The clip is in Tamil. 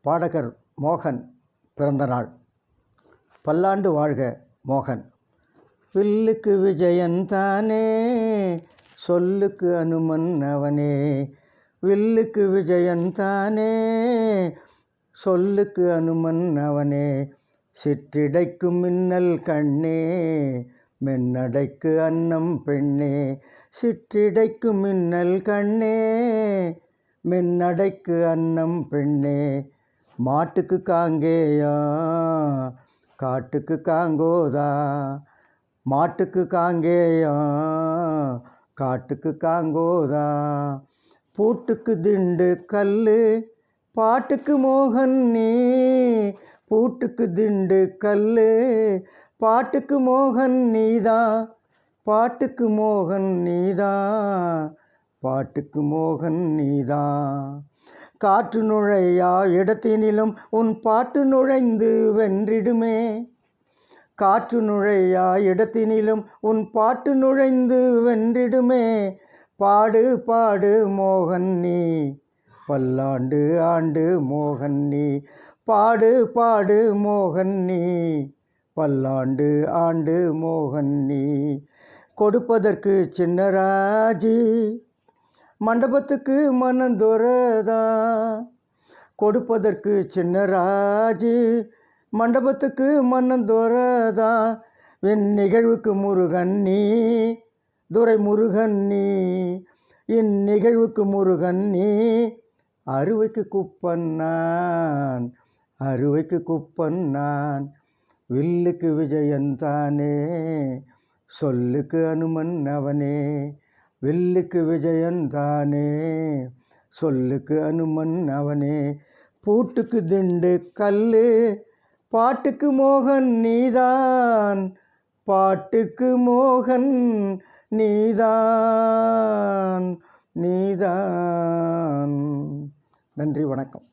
பாடகர் மோகன் பிறந்தநாள். பல்லாண்டு வாழ்க மோகன். வில்லுக்கு விஜயன் தானே, சொல்லுக்கு அனுமன் அவனே. வில்லுக்கு விஜயன் தானே, சொல்லுக்கு அனுமன் அவனே. சிற்றிடைக்கு மின்னல் கண்ணே, மென்னடைக்கு அன்னம் பெண்ணே. சிற்றிடைக்கு மின்னல் கண்ணே, மென்னடைக்கு அன்னம் பெண்ணே. மாட்டுக்கு காங்கேயா, காட்டுக்கு காங்கோதா. மாட்டுக்கு காங்கேயா, காட்டுக்கு காங்கோதா. பூட்டுக்கு திண்டு கல்லு, பாட்டுக்கு மோகன் நீ. பூட்டுக்கு திண்டு கல்லு, பாட்டுக்கு மோகன் நீதா. பாட்டுக்கு மோகன் நீதா, பாட்டுக்கு மோகன் நீதா. காற்று நுழையா இடத்தினிலும் உன் பாட்டு நுழைந்து வென்றிடுமே. காற்று நுழையா இடத்தினிலும் உன் பாட்டு நுழைந்து வென்றிடுமே. பாடு பாடு மோகன் நீ, பல்லாண்டு ஆண்டு மோகன் நீ. பாடு பாடு மோகன் நீ, பல்லாண்டு ஆண்டு மோகன் நீ. கொடுப்பதற்கு சின்னராஜி, மண்டபத்துக்கு மனந்தொரதா. கொடுப்பதற்கு சின்னராஜி, மண்டபத்துக்கு மனந்தொரதா. என் நிகழ்வுக்கு முருகன் நீ, துரை முருகன் நீ. என் நிகழ்வுக்கு முருகன் நீ, அறுவைக்கு குப்பன் நான், அறுவைக்கு குப்பன் நான். வில்லுக்கு விஜயன் தானே, சொல்லுக்கு அனுமன் அவனே. வில்லுக்கு விஜயன் தானே, சொல்லுக்கு அனுமன் அவனே. பூட்டுக்கு திண்டு கல்லு, பாட்டுக்கு மோகன் நீதான். பாட்டுக்கு மோகன் நீதான், நீதான். நன்றி, வணக்கம்.